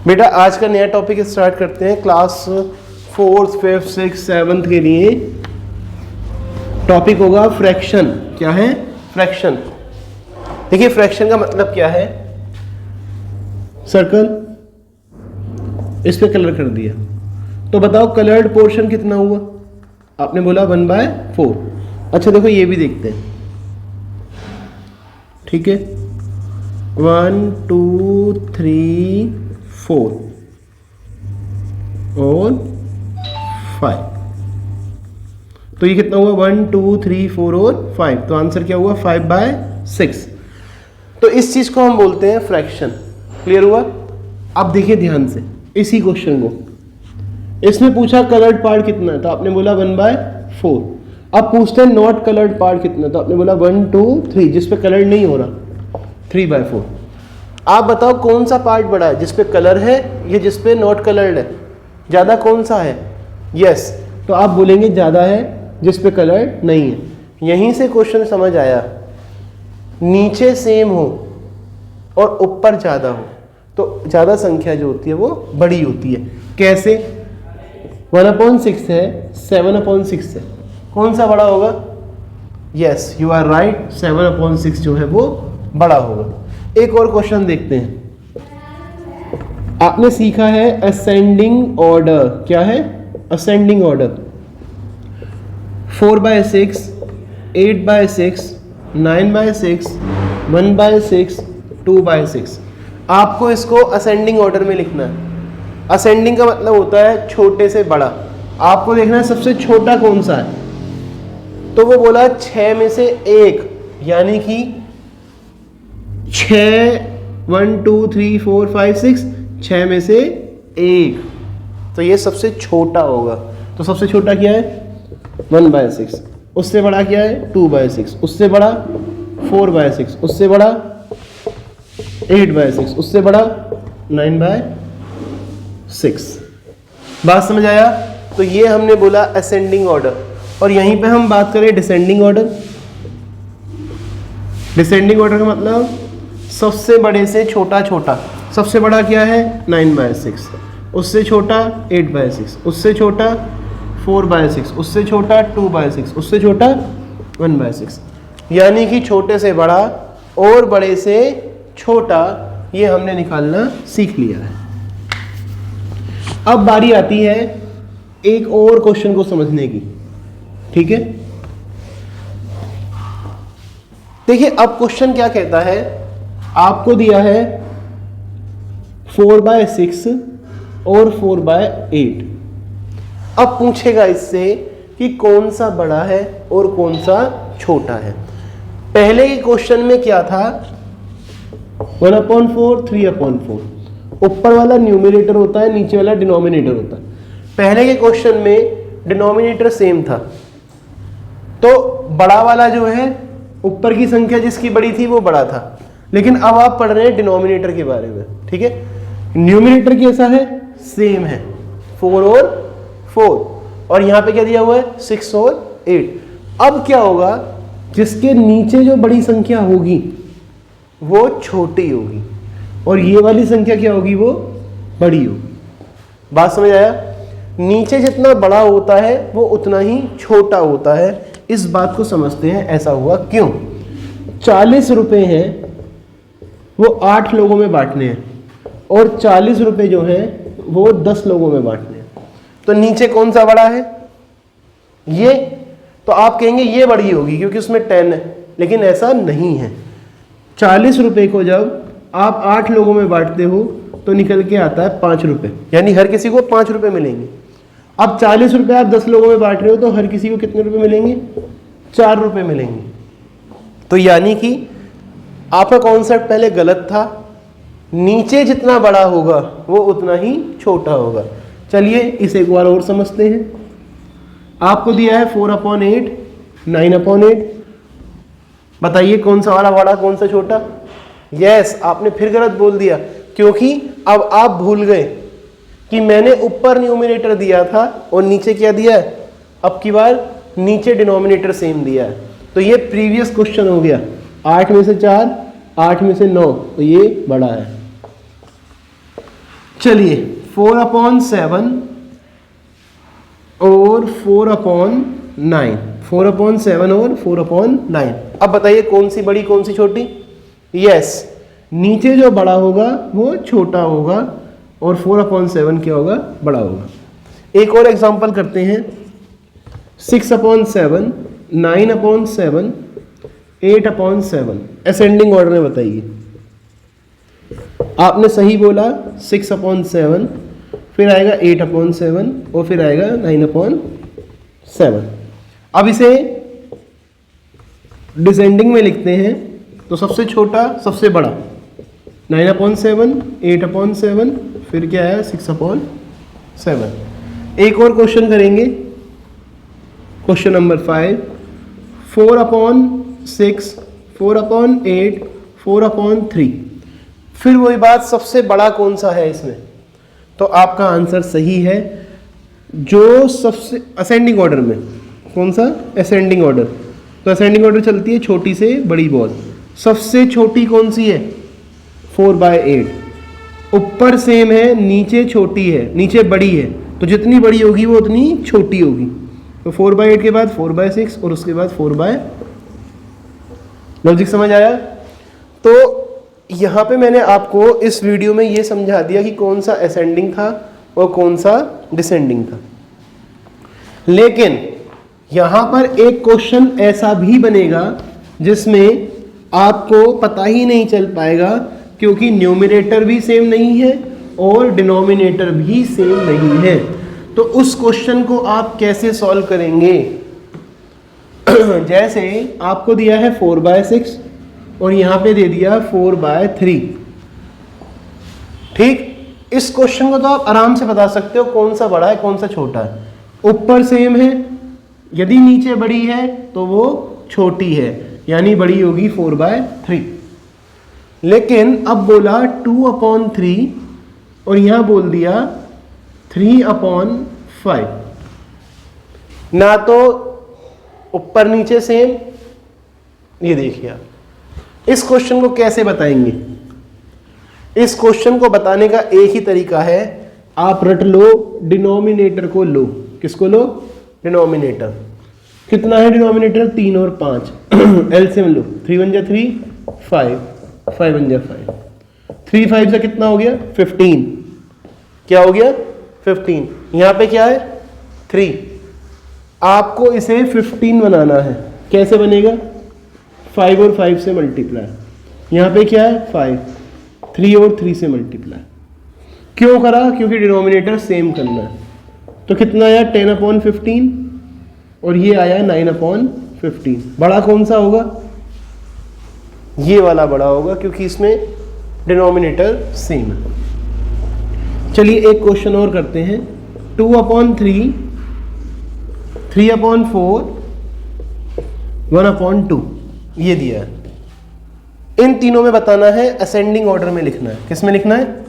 बेटा आज का नया टॉपिक स्टार्ट करते हैं class 4th 5th 6th 7th के लिए। टॉपिक होगा फ्रैक्शन। क्या है? फ्रैक्शन। देखिए फ्रैक्शन का मतलब क्या है। सर्कल, इस पे कलर कर दिया, तो बताओ कलर्ड पोर्शन कितना हुआ? आपने बोला 1/4। अच्छा देखो ये भी देखते हैं, ठीक है। 1 2 3 4 और 5, तो ये कितना हुआ? 1 2 3 4 और 5, तो आंसर क्या हुआ? 5/6। तो इस चीज को हम बोलते हैं फ्रैक्शन। क्लियर हुआ? अब देखिए ध्यान से इसी क्वेश्चन को, इसमें पूछा कलर्ड पार्ट कितना है, तो आपने बोला 1/4। अब पूछते हैं नॉट कलर्ड पार्ट कितना, तो आपने बोला 1 2 3, जिसपे कलर नहीं हो रहा 3/4। आप बताओ कौन सा पार्ट बड़ा है, जिसपे कलर है या जिसपे नॉट कलर्ड है? ज्यादा कौन सा है? यस, तो आप बोलेंगे ज्यादा है जिसपे कलर नहीं है। यहीं से क्वेश्चन समझ आया। नीचे सेम हो और ऊपर ज्यादा हो तो ज्यादा संख्या जो होती है वो बड़ी होती है। कैसे? 1/6 है, 7/6 है, कौन सा बड़ा होगा? यस यू आर राइट, 7/6 जो है वो बड़ा होगा। एक और क्वेश्चन देखते हैं। आपने सीखा है असेंडिंग ऑर्डर। क्या है? Ascending order. 4/6, 8/6, 9/6, 1/6, 2/6। आपको इसको असेंडिंग ऑर्डर में लिखना है। असेंडिंग का मतलब होता है छोटे से बड़ा। आपको देखना है सबसे छोटा कौन सा है, तो वो बोला 6 में से 1, यानी कि 6 1 2 3 4 5 6, 6 में से 1, तो ये सबसे छोटा होगा। तो सबसे छोटा क्या है? 1/6। उससे बड़ा क्या है? 2/6। उससे बड़ा 4/6। उससे बड़ा 8/6। उससे बड़ा 9/6। बात समझ आया? तो ये हमने बोला असेंडिंग ऑर्डर। और यहीं पे हम बात करें डिसेंडिंग ऑर्डर। डिसेंडिंग ऑर्डर का मतलब सबसे बड़े से छोटा छोटा। सबसे बड़ा क्या है? 9/6। उससे छोटा 8/6। उससे छोटा 4/6। उससे छोटा 2/6। उससे छोटा 1/6। यानी कि छोटे से बड़ा और बड़े से छोटा, ये हमने निकालना सीख लिया है। अब बारी आती है एक और क्वेश्चन को समझने की, ठीक है। देखिए अब क्वेश्चन क्या कहता है। आपको दिया है 4/6 और 4/8। अब पूछेगा इससे कि कौन सा बड़ा है और कौन सा छोटा है। पहले के क्वेश्चन में क्या था? 1/4, 3/4। ऊपर वाला न्यूमरेटर होता है, नीचे वाला डिनोमिनेटर होता है। पहले के क्वेश्चन में डिनोमिनेटर सेम था, तो बड़ा वाला जो है, ऊपर की संख्या जिसकी बड़ी थी वो बड़ा था। लेकिन अब आप पढ़ रहे हैं डिनोमिनेटर के बारे में, ठीक है। न्यूमरेटर कैसा है? सेम है, 4 और 4। और यहां पे क्या दिया हुआ है? 6 और 8। अब क्या होगा? जिसके नीचे जो बड़ी संख्या होगी वो छोटी होगी, और ये वाली संख्या क्या होगी? वो बड़ी होगी। बात समझ आया? नीचे जितना बड़ा होता है वो उतना ही छोटा होता है। इस बात को समझते हैं ऐसा हुआ क्यों। 40 रुपए हैं, वो 8 लोगों में बांटने हैं, और 40 रुपए जो है वो 10 लोगों में बांटने हैं। तो नीचे कौन सा बड़ा है? ये। तो आप कहेंगे ये बड़ी होगी क्योंकि उसमें 10 है, लेकिन ऐसा नहीं है। 40 रुपए को जब आप 8 लोगों में बांटते हो तो निकल के आता है 5 रुपए, यानी हर किसी को 5 रुपए मिलेंगे। अब 40 रुपए आप 10 लोगों में बांट रहे हो तो हर किसी को कितने रुपए मिलेंगे? 4 रुपए मिलेंगे। तो यानी कि आपका कॉन्सेप्ट पहले गलत था। नीचे जितना बड़ा होगा वो उतना ही छोटा होगा। चलिए इसे एक बार और समझते हैं। आपको दिया है 4/8, 9/8। बताइए कौन सा वाला बड़ा, कौन सा छोटा? यस, आपने फिर गलत बोल दिया, क्योंकि अब आप भूल गए कि मैंने ऊपर न्यूमरेटर दिया था और नीचे क्या दिया है? अब की बार नीचे डिनोमिनेटर सेम दिया है। तो ये प्रीवियस क्वेश्चन हो गया। 8 में से 4, 8 में से 9, तो ये बड़ा है। चलिए 4/7 और 4/9, 4/7 और 4/9। अब बताइए कौन सी बड़ी कौन सी छोटी? यस, नीचे जो बड़ा होगा वो छोटा होगा और 4/7 क्या होगा? बड़ा होगा। एक और एग्जांपल करते हैं, 6/7, 9/7, 8/7, असेंडिंग ऑर्डर में बताइए। आपने सही बोला 6/7, फिर आएगा 8/7 और फिर आएगा 9/7। अब इसे डिसेंडिंग में लिखते हैं, तो सबसे छोटा सबसे बड़ा 9/7, 8/7, फिर क्या है 6/7। एक और क्वेश्चन करेंगे, क्वेश्चन नंबर 5, 4/6, 4/8, 4/3। फिर वही बात, सबसे बड़ा कौन सा है इसमें? तो आपका आंसर सही है, जो सबसे असेंडिंग ऑर्डर में कौन सा? Ascending order. तो असेंडिंग ऑर्डर चलती है छोटी से बड़ी बॉल। सबसे छोटी कौन सी है? 4/8। ऊपर सेम है, नीचे छोटी है, नीचे बड़ी है, तो जितनी बड़ी होगी वो उतनी छोटी होगी। तो 4/8 के बाद 4/6 और उसके बाद 4/। लॉजिक समझ आया? तो यहाँ पे मैंने आपको इस वीडियो में ये समझा दिया कि कौन सा असेंडिंग था और कौन सा डिसेंडिंग था। लेकिन यहाँ पर एक क्वेश्चन ऐसा भी बनेगा जिसमें आपको पता ही नहीं चल पाएगा, क्योंकि न्यूमरेटर भी सेम नहीं है और डिनोमिनेटर भी सेम नहीं है। तो उस क्वेश्चन को आप कैसे सॉल्व करेंगे? जैसे आपको दिया है 4/6 और यहां पे दे दिया 4/3। ठीक, इस क्वेश्चन को तो आप आराम से बता सकते हो कौन सा बड़ा है कौन सा छोटा है। ऊपर सेम है, यदि नीचे बड़ी है तो वो छोटी है, यानी बड़ी होगी 4/3। लेकिन अब बोला 2/3 और यहां बोल दिया 3/5। ना तो ऊपर नीचे सेम, ये देखिए आप इस क्वेश्चन को कैसे बताएंगे? इस क्वेश्चन को बताने का एक ही तरीका है, आप रट लो, डिनोमिनेटर को लो। किसको लो? डिनोमिनेटर। कितना है डिनोमिनेटर? 3 और 5। एलसीएम लो, 3 1 जा 3, 5, 5 1 जा 5, 3 5 से कितना हो गया? 15। क्या हो गया? 15। यहां पे क्या है? 3। आपको इसे 15 बनाना है। कैसे बनेगा? 5 और 5 से मल्टीप्लाई। यहाँ पे क्या है? 5, 3 और 3 से मल्टीप्लाई। क्यों करा? क्योंकि डिनोमिनेटर सेम करना है। तो कितना आया? 10/15 और ये आया 9/15। बड़ा कौन सा होगा? ये वाला बड़ा होगा, क्योंकि इसमें डिनोमिनेटर सेम है। चलिए एक क्वेश्चन और करते हैं, 2/3, 3/4, 1/2 ये दिया है। इन तीनों में बताना है, असेंडिंग ऑर्डर में लिखना है। किस में लिखना है?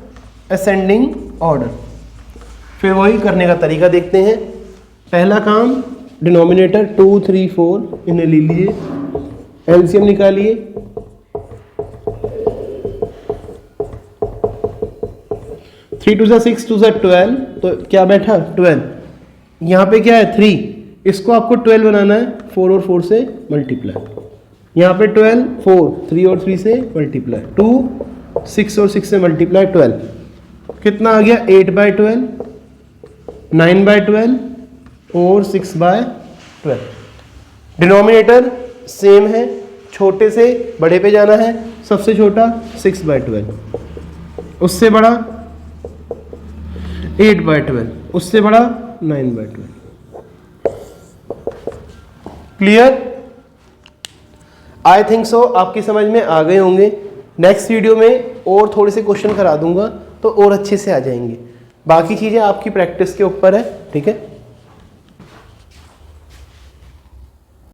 Ascending order. फिर वही करने का तरीका देखते हैं। पहला काम, डिनोमिनेटर 2 3 4 इन्हें ले लीजिए, एलसीएम निकालिए। 3 2 जा 6, 2 जा 12, तो क्या बैठा? 12। यहाँ पे क्या है? 3। इसको आपको 12 बनाना है, 4 और 4 से मल्टीप्लाई। यहाँ पे 12, 4, 3 और 3 से मल्टीप्लाई, 2, 6 और 6 से मल्टीप्लाई 12। कितना आ गया? 8/12, 9/12 और 6/12। डिनोमिनेटर सेम है, छोटे से बड़े पे जाना है। सबसे छोटा 6/12, उससे बड़ा 8/12, उससे बड़ा 9/12। क्लियर? आई थिंक सो आपकी समझ में आ गए होंगे। नेक्स्ट वीडियो में और थोड़े से क्वेश्चन करा दूंगा तो और अच्छे से आ जाएंगे। बाकी चीज़ें आपकी प्रैक्टिस के ऊपर है। ठीक है।